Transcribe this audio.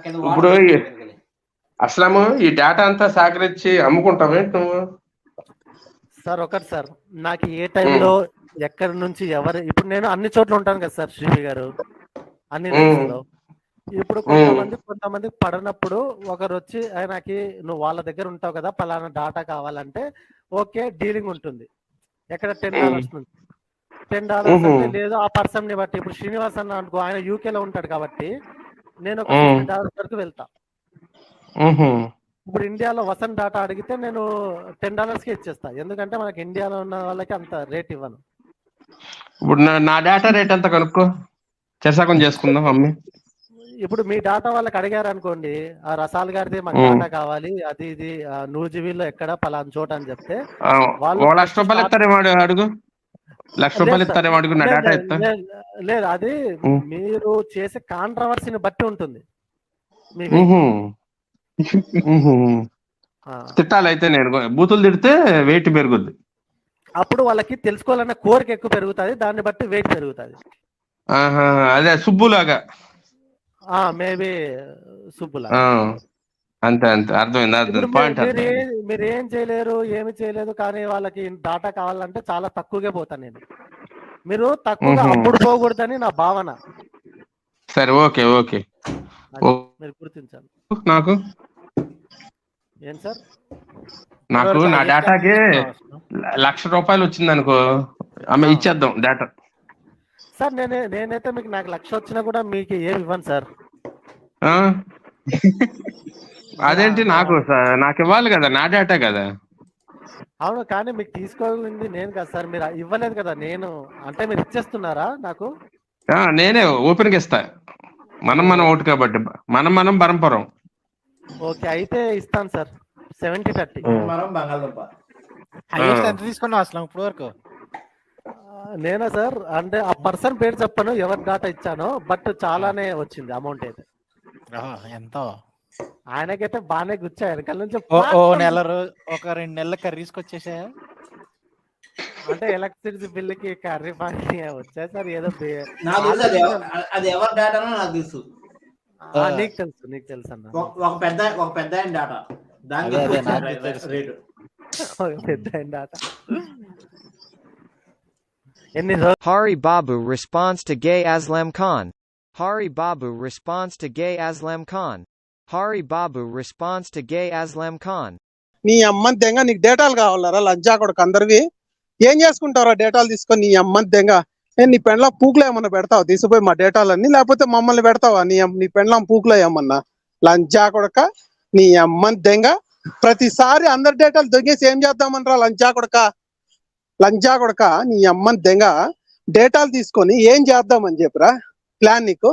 కింద ఇప్పుడు వాటర్ పెరుగుతుంది. అసలు ఈ డేటా అంతా సేకరించి అమ్ముకుంటామే నువ్వు? సార్ ఒకటి సార్, నాకు ఏ టైంలో ఎక్కడి నుంచి ఎవరు, ఇప్పుడు నేను అన్ని చోట్ల ఉంటాను కదా సార్ శ్రీవి గారు, అన్ని నెట్స్లో. ఇప్పుడు కొంతమంది పడినప్పుడు ఒకరు వచ్చి ఆయనకి నువ్వు వాళ్ళ దగ్గర ఉంటావు కదా, పలానా డాటా కావాలంటే ఓకే డీలింగ్ ఉంటుంది. ఎక్కడ $10 నుంచి $10 అంటే లేదు ఆ పర్సన్ ని బట్టి. ఇప్పుడు శ్రీనివాస్ అన్న అనుకో, ఆయన యూకేలో ఉంటాడు కాబట్టి నేను ఒక $50 వరకు వెళ్తా. ఇప్పుడు ఇండియాలో వసంత్ డాటా అడిగితే నేను $10కి ఇచ్చేస్తా, ఎందుకంటే మనకి ఇండియాలో ఉన్న వాళ్ళకి అంత రేట్ ఇవ్వను. ఇప్పుడు నా డేటా రేట్ ఎంత కనుక్కో, చెరసగం చేసుకుందాం అమ్మి. ఇప్పుడు మీ డాటా వాళ్ళకి అడిగారు అనుకోండి, ఆ రసాల్ గారిది మాకు డాటా కావాలి, అది ఇది 100 GB ఎక్కడ పలానా చోట అని చెప్తే వాళ్ళు ₹1,00,000 ఇస్తారేమో అడుగు, ₹1,00,000 ఇస్తారేమో అడుగు, నా డేటా ఇస్తా. లేదు, అది మీరు చేసే కాంట్రవర్సీని బట్టి ఉంటుంది. తిట్టాలి అయితే, నేను బూతులు తిడితే వెయిట్ పెరుగుద్ది. అప్పుడు వాళ్ళకి తెలుసుకోవాలన్న కోరిక ఎక్కువ పెరుగుతుంది, దాన్ని బట్టి వెయిట్ పెరుగుతుంది. అదే సుబ్బులాగా, మేబీ సుబ్బులా. అంతే అంతే, అర్థమైంది పాయింట్. మీరు ఏం చేయలేరు, ఏమి చేయలేదు, కానీ వాళ్ళకి డాటా కావాలంటే చాలా తక్కువగా పోతాను నేను. మీరు తక్కువగా అప్పుడు పోకూడదని నా భావన. సరే, ఓకే ఓకే, మీరు గుర్తించాలి. నాకు ఏం సార్, నాకు నా డేటాకి ₹1,00,000 వచ్చింది అనుకో, ఆమె ఇచ్చేద్దాం డేటా. సార్ నేనైతే మీకు నాకు 1,00,000 వచ్చినా కూడా మీకు ఏమి ఇవ్వను సార్. అదేంటి, నాకు ఇవ్వాలి కదా, నా డేటా కదా. అవును, కానీ మీకు తీసుకోవాలింది నేను కదా సార్, మీరు ఇవ్వలేదు కదా. నేను అంటే మీరు ఇచ్చేస్తున్నారా నాకు? నేనే ఓపెన్ గా ఇస్తా, మనం ఓటు కాబట్టి, మనం బరంపురం. ఓకే, అయితే ఇస్తాను సార్ 70-30. బంగాళదుంప ఎంత తీసుకున్నావు అసలు ఇప్పుడు వరకు? నేనా సార్, అంటే ఆ పర్సన్ పేరు చెప్పను ఎవరి డాటా ఇచ్చానో, బట్ చాలానే వచ్చింది అమౌంట్ అయితే. ఎంతో ఆయనకైతే బాగానే గుచ్చాయి వెనకాల నుంచి. ఒక 2 నెలల కర్రీస్కి వచ్చేసాయా? అంటే ఎలక్ట్రిసిటీ బిల్లుకి కర్రీ పానీ వచ్చాయి సార్. ఏదో అది ఎవరి డేటానో నాకు తెలుసు. నీకు తెలుసు అన్న. ఒక పెద్ద ఆయన డాటా, దానికి రేటు పెద్ద ఆయన data. Hari Babu responds to Gay Aslam Khan. Hari Babu responds to Gay Aslam Khan. Hari Babu responds to Gay Aslam Khan. నీ అమ్మని దెంగ, నీకు డేటాలు కావాలరా లంచా కొడుకు అందరివి? ఏం చేసుకుంటారా డేటాలు తీసుకొని? నీ అమ్మని దెంగ, నీ పెండ్లం పూకులో ఏమన్నా పెడతావు తీసుకుపోయి మా డేటాలన్నీ, లేకపోతే మమ్మల్ని పెడతావా? నీ పెండ్లం పూకులో ఏమన్నా? లంచా కొడక, నీ అమ్మని దెంగ. ప్రతిసారి అందరి డేటాలు దొంగేసి ఏం చేద్దామనరా లంచా కొడక, నీ అమ్మని దెంగ. డేటాలు తీసుకొని ఏం చేద్దామని చెప్పరా ప్లాన్ నీకు?